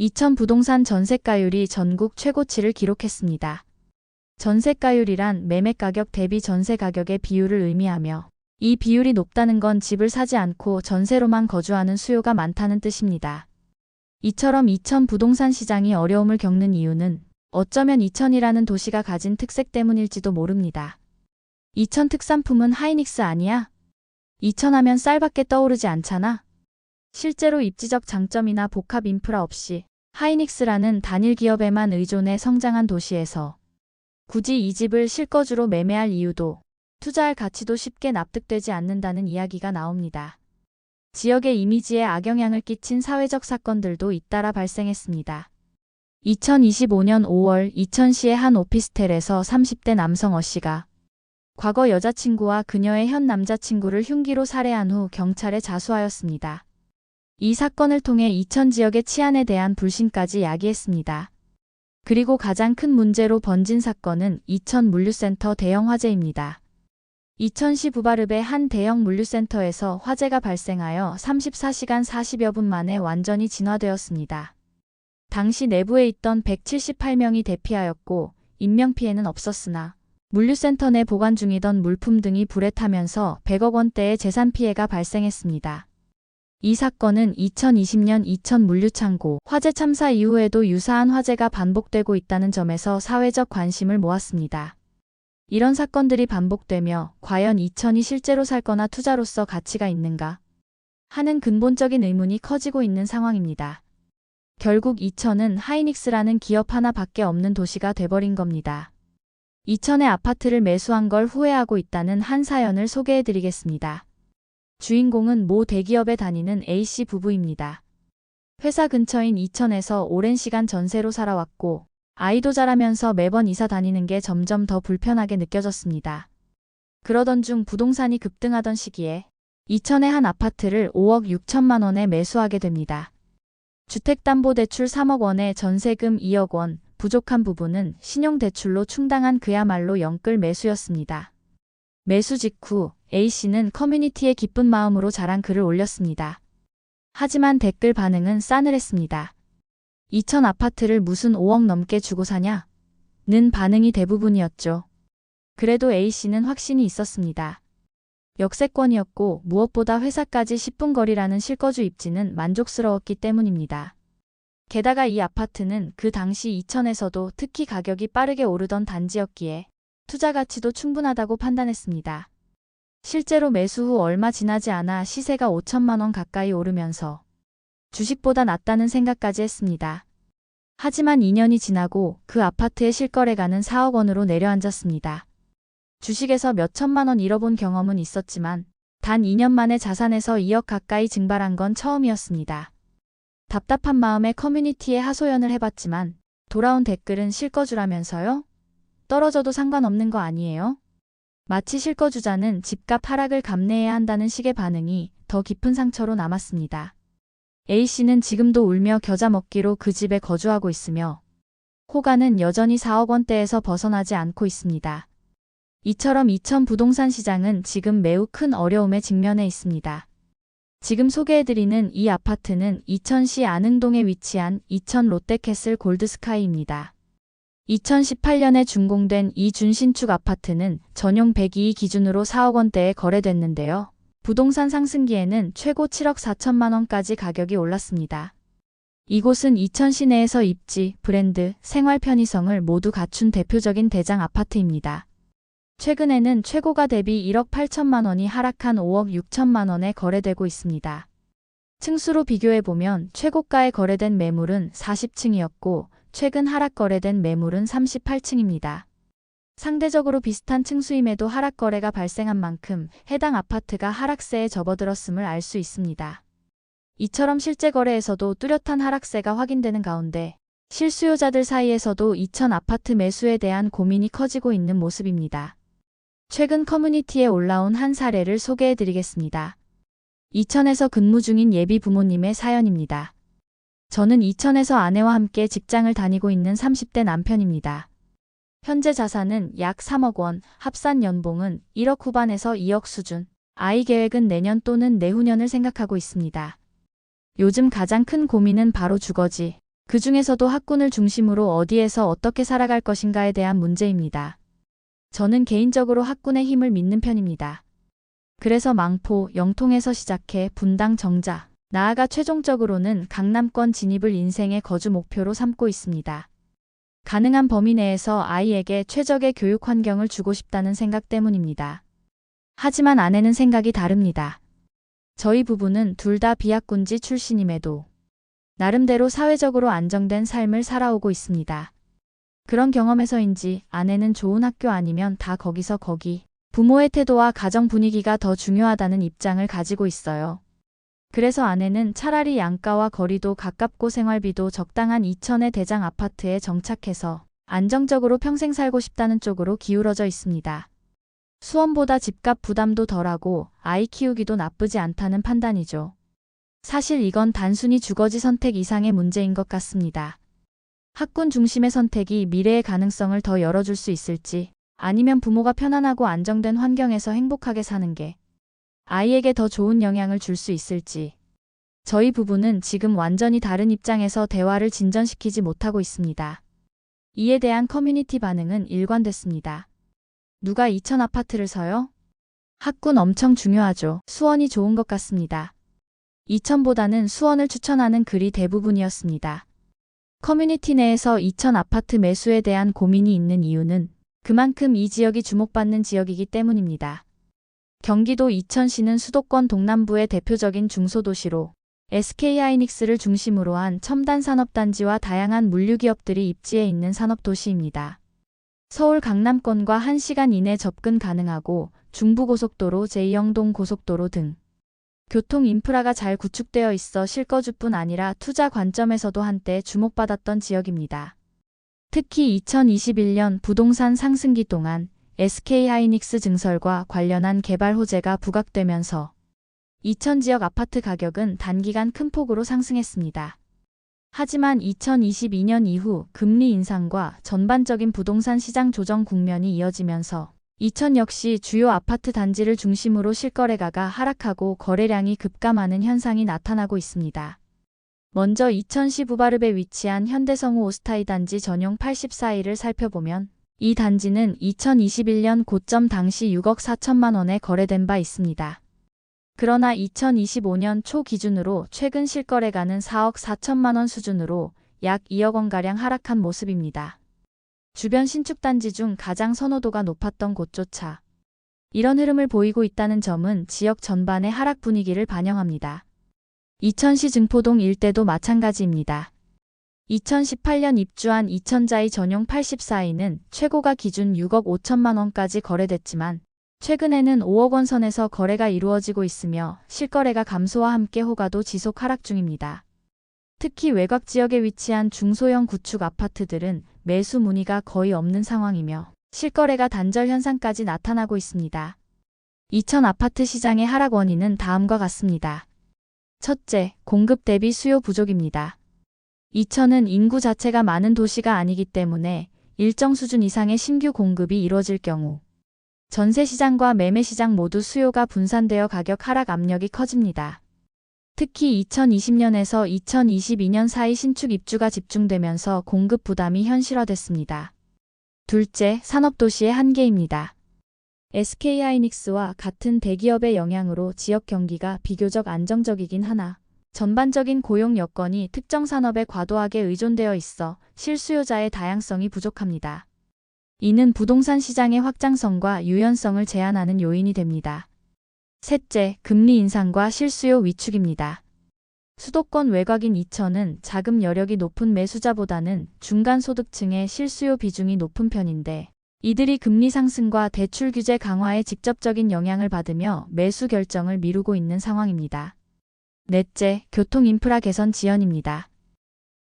이천 부동산 전세가율이 전국 최고치를 기록했습니다. 전세가율이란 매매가격 대비 전세가격의 비율을 의미하며 이 비율이 높다는 건 집을 사지 않고 전세로만 거주하는 수요가 많다는 뜻입니다. 이처럼 이천 부동산 시장이 어려움을 겪는 이유는 어쩌면 이천이라는 도시가 가진 특색 때문일지도 모릅니다. 이천 특산품은 하이닉스 아니야? 이천하면 쌀밖에 떠오르지 않잖아? 실제로 입지적 장점이나 복합 인프라 없이 하이닉스라는 단일 기업에만 의존해 성장한 도시에서 굳이 이 집을 실거주로 매매할 이유도 투자할 가치도 쉽게 납득되지 않는다는 이야기가 나옵니다. 지역의 이미지에 악영향을 끼친 사회적 사건들도 잇따라 발생했습니다. 2025년 5월 이천시의 한 오피스텔에서 30대 남성 어씨가 과거 여자친구와 그녀의 현 남자친구를 흉기로 살해한 후 경찰에 자수하였습니다. 이 사건을 통해 이천 지역의 치안에 대한 불신까지 야기했습니다. 그리고 가장 큰 문제로 번진 사건은 이천 물류센터 대형 화재입니다. 이천시 부바릅의 한 대형 물류센터에서 화재가 발생하여 34시간 40여 분 만에 완전히 진화되었습니다. 당시 내부에 있던 178명이 대피하였고 인명피해는 없었으나 물류센터 내 보관 중이던 물품 등이 불에 타면서 100억 원대의 재산 피해가 발생했습니다. 이 사건은 2020년 이천 물류창고 화재 참사 이후에도 유사한 화재가 반복되고 있다는 점에서 사회적 관심을 모았습니다. 이런 사건들이 반복되며 과연 이천이 실제로 살거나 투자로서 가치가 있는가 하는 근본적인 의문이 커지고 있는 상황입니다. 결국 이천은 하이닉스라는 기업 하나밖에 없는 도시가 돼버린 겁니다. 이천의 아파트를 매수한 걸 후회하고 있다는 한 사연을 소개해드리겠습니다. 주인공은 모 대기업에 다니는 A씨 부부입니다. 회사 근처인 이천에서 오랜 시간 전세로 살아왔고 아이도 자라면서 매번 이사 다니는 게 점점 더 불편하게 느껴졌습니다. 그러던 중 부동산이 급등하던 시기에 이천의 한 아파트를 5억 6천만 원에 매수하게 됩니다. 주택담보대출 3억 원에 전세금 2억 원, 부족한 부분은 신용대출로 충당한 그야말로 영끌 매수였습니다. 매수 직후 A씨는 커뮤니티에 기쁜 마음으로 자랑 글을 올렸습니다. 하지만 댓글 반응은 싸늘했습니다. 이천 아파트를 무슨 5억 넘게 주고 사냐? 는 반응이 대부분이었죠. 그래도 A씨는 확신이 있었습니다. 역세권이었고 무엇보다 회사까지 10분 거리라는 실거주 입지는 만족스러웠기 때문입니다. 게다가 이 아파트는 그 당시 이천에서도 특히 가격이 빠르게 오르던 단지였기에 투자 가치도 충분하다고 판단했습니다. 실제로 매수 후 얼마 지나지 않아 시세가 5천만 원 가까이 오르면서 주식보다 낫다는 생각까지 했습니다. 하지만 2년이 지나고 그 아파트의 실거래가는 4억 원으로 내려앉았습니다. 주식에서 몇 천만 원 잃어본 경험은 있었지만 단 2년 만에 자산에서 2억 가까이 증발한 건 처음이었습니다. 답답한 마음에 커뮤니티에 하소연을 해봤지만 돌아온 댓글은 실거주라면서요? 떨어져도 상관없는 거 아니에요? 마치 실거주자는 집값 하락을 감내해야 한다는 식의 반응이 더 깊은 상처로 남았습니다. A씨는 지금도 울며 겨자 먹기로 그 집에 거주하고 있으며 호가는 여전히 4억 원대에서 벗어나지 않고 있습니다. 이처럼 이천 부동산 시장은 지금 매우 큰 어려움에 직면해 있습니다. 지금 소개해드리는 이 아파트는 이천시 안흥동에 위치한 이천 롯데캐슬 골드스카이입니다. 2018년에 준공된 이 준신축 아파트는 전용 102 기준으로 4억 원대에 거래됐는데요. 부동산 상승기에는 최고 7억 4천만 원까지 가격이 올랐습니다. 이곳은 이천 시내에서 입지, 브랜드, 생활 편의성을 모두 갖춘 대표적인 대장 아파트입니다. 최근에는 최고가 대비 1억 8천만 원이 하락한 5억 6천만 원에 거래되고 있습니다. 층수로 비교해보면 최고가에 거래된 매물은 40층이었고 최근 하락 거래된 매물은 38층입니다. 상대적으로 비슷한 층수임에도 하락 거래가 발생한 만큼 해당 아파트가 하락세에 접어들었음을 알 수 있습니다. 이처럼 실제 거래에서도 뚜렷한 하락세가 확인되는 가운데 실수요자들 사이에서도 이천 아파트 매수에 대한 고민이 커지고 있는 모습입니다. 최근 커뮤니티에 올라온 한 사례를 소개해드리겠습니다. 이천에서 근무 중인 예비 부모님의 사연입니다. 저는 이천에서 아내와 함께 직장을 다니고 있는 30대 남편입니다. 현재 자산은 약 3억 원, 합산 연봉은 1억 후반에서 2억 수준, 아이 계획은 내년 또는 내후년을 생각하고 있습니다. 요즘 가장 큰 고민은 바로 주거지, 그 중에서도 학군을 중심으로 어디에서 어떻게 살아갈 것인가에 대한 문제입니다. 저는 개인적으로 학군의 힘을 믿는 편입니다. 그래서 망포, 영통에서 시작해 분당, 정자, 나아가 최종적으로는 강남권 진입을 인생의 거주 목표로 삼고 있습니다. 가능한 범위 내에서 아이에게 최적의 교육 환경을 주고 싶다는 생각 때문입니다. 하지만 아내는 생각이 다릅니다. 저희 부부는 둘 다 비학군지 출신임에도 나름대로 사회적으로 안정된 삶을 살아오고 있습니다. 그런 경험에서인지 아내는 좋은 학교 아니면 다 거기서 거기, 부모의 태도와 가정 분위기가 더 중요하다는 입장을 가지고 있어요. 그래서 아내는 차라리 양가와 거리도 가깝고 생활비도 적당한 이천의 대장 아파트에 정착해서 안정적으로 평생 살고 싶다는 쪽으로 기울어져 있습니다. 수원보다 집값 부담도 덜하고 아이 키우기도 나쁘지 않다는 판단이죠. 사실 이건 단순히 주거지 선택 이상의 문제인 것 같습니다. 학군 중심의 선택이 미래의 가능성을 더 열어줄 수 있을지, 아니면 부모가 편안하고 안정된 환경에서 행복하게 사는 게 아이에게 더 좋은 영향을 줄 수 있을지. 저희 부부는 지금 완전히 다른 입장에서 대화를 진전시키지 못하고 있습니다. 이에 대한 커뮤니티 반응은 일관됐습니다. 누가 이천 아파트를 사요? 학군 엄청 중요하죠. 수원이 좋은 것 같습니다. 이천보다는 수원을 추천하는 글이 대부분이었습니다. 커뮤니티 내에서 이천 아파트 매수에 대한 고민이 있는 이유는 그만큼 이 지역이 주목받는 지역이기 때문입니다. 경기도 이천시는 수도권 동남부의 대표적인 중소도시로 SK하이닉스를 중심으로 한 첨단 산업단지와 다양한 물류기업들이 입지해 있는 산업도시입니다. 서울 강남권과 1시간 이내 접근 가능하고 중부고속도로, 제2영동 고속도로 등 교통 인프라가 잘 구축되어 있어 실거주뿐 아니라 투자 관점에서도 한때 주목받았던 지역입니다. 특히 2021년 부동산 상승기 동안 SK하이닉스 증설과 관련한 개발 호재가 부각되면서 이천 지역 아파트 가격은 단기간 큰 폭으로 상승했습니다. 하지만 2022년 이후 금리 인상과 전반적인 부동산 시장 조정 국면이 이어지면서 이천 역시 주요 아파트 단지를 중심으로 실거래가가 하락하고 거래량이 급감하는 현상이 나타나고 있습니다. 먼저 이천시 부바릅에 위치한 현대성우 오스타이 단지 전용 84일을 살펴보면 이 단지는 2021년 고점 당시 6억 4천만 원에 거래된 바 있습니다. 그러나 2025년 초 기준으로 최근 실거래가는 4억 4천만 원 수준으로 약 2억 원가량 하락한 모습입니다. 주변 신축단지 중 가장 선호도가 높았던 곳조차 이런 흐름을 보이고 있다는 점은 지역 전반의 하락 분위기를 반영합니다. 이천시 증포동 일대도 마찬가지입니다. 2018년 입주한 이천자이 전용 84이는 최고가 기준 6억 5천만 원까지 거래됐지만 최근에는 5억 원 선에서 거래가 이루어지고 있으며 실거래가 감소와 함께 호가도 지속 하락 중입니다. 특히 외곽 지역에 위치한 중소형 구축 아파트들은 매수 문의가 거의 없는 상황이며 실거래가 단절 현상까지 나타나고 있습니다. 이천 아파트 시장의 하락 원인은 다음과 같습니다. 첫째, 공급 대비 수요 부족입니다. 이천은 인구 자체가 많은 도시가 아니기 때문에 일정 수준 이상의 신규 공급이 이루어질 경우 전세 시장과 매매 시장 모두 수요가 분산되어 가격 하락 압력이 커집니다. 특히 2020년에서 2022년 사이 신축 입주가 집중되면서 공급 부담이 현실화됐습니다. 둘째, 산업도시의 한계입니다. SK하이닉스와 같은 대기업의 영향으로 지역 경기가 비교적 안정적이긴 하나 전반적인 고용 여건이 특정 산업에 과도하게 의존되어 있어 실수요자의 다양성이 부족합니다. 이는 부동산 시장의 확장성과 유연성을 제한하는 요인이 됩니다. 셋째, 금리 인상과 실수요 위축입니다. 수도권 외곽인 이천은 자금 여력이 높은 매수자보다는 중간소득층의 실수요 비중이 높은 편인데 이들이 금리 상승과 대출 규제 강화에 직접적인 영향을 받으며 매수 결정을 미루고 있는 상황입니다. 넷째, 교통 인프라 개선 지연입니다.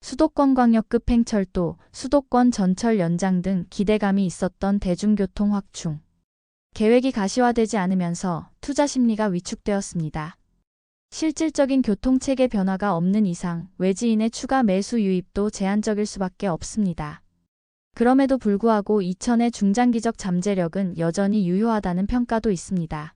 수도권 광역급 횡철도, 수도권 전철 연장 등 기대감이 있었던 대중교통 확충 계획이 가시화되지 않으면서 투자 심리가 위축되었습니다. 실질적인 교통체계 변화가 없는 이상 외지인의 추가 매수 유입도 제한적일 수밖에 없습니다. 그럼에도 불구하고 이천의 중장기적 잠재력은 여전히 유효하다는 평가도 있습니다.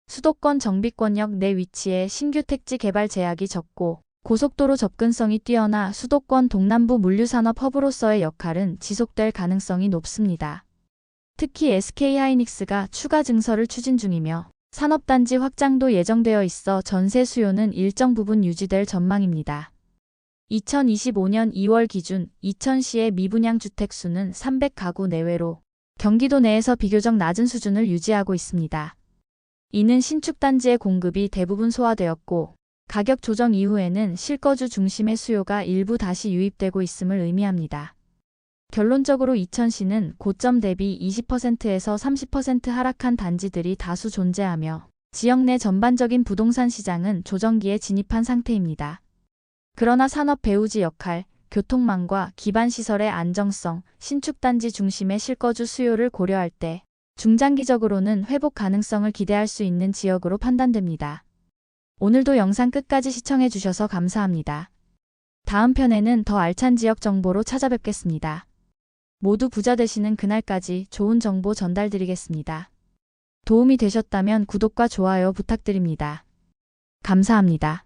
수도권 정비권역 내 위치에 신규 택지 개발 제약이 적고 고속도로 접근성이 뛰어나 수도권 동남부 물류산업 허브로서의 역할은 지속될 가능성이 높습니다. 특히 SK하이닉스가 추가 증설을 추진 중이며 산업단지 확장도 예정되어 있어 전세 수요는 일정 부분 유지될 전망입니다. 2025년 2월 기준 이천시의 미분양 주택 수는 300가구 내외로 경기도 내에서 비교적 낮은 수준을 유지하고 있습니다. 이는 신축 단지의 공급이 대부분 소화되었고 가격 조정 이후에는 실거주 중심의 수요가 일부 다시 유입되고 있음을 의미합니다. 결론적으로 이천시는 고점 대비 20%에서 30% 하락한 단지들이 다수 존재하며 지역 내 전반적인 부동산 시장은 조정기에 진입한 상태입니다. 그러나 산업 배후지 역할, 교통망과 기반시설의 안정성, 신축단지 중심의 실거주 수요를 고려할 때 중장기적으로는 회복 가능성을 기대할 수 있는 지역으로 판단됩니다. 오늘도 영상 끝까지 시청해주셔서 감사합니다. 다음 편에는 더 알찬 지역 정보로 찾아뵙겠습니다. 모두 부자 되시는 그날까지 좋은 정보 전달드리겠습니다. 도움이 되셨다면 구독과 좋아요 부탁드립니다. 감사합니다.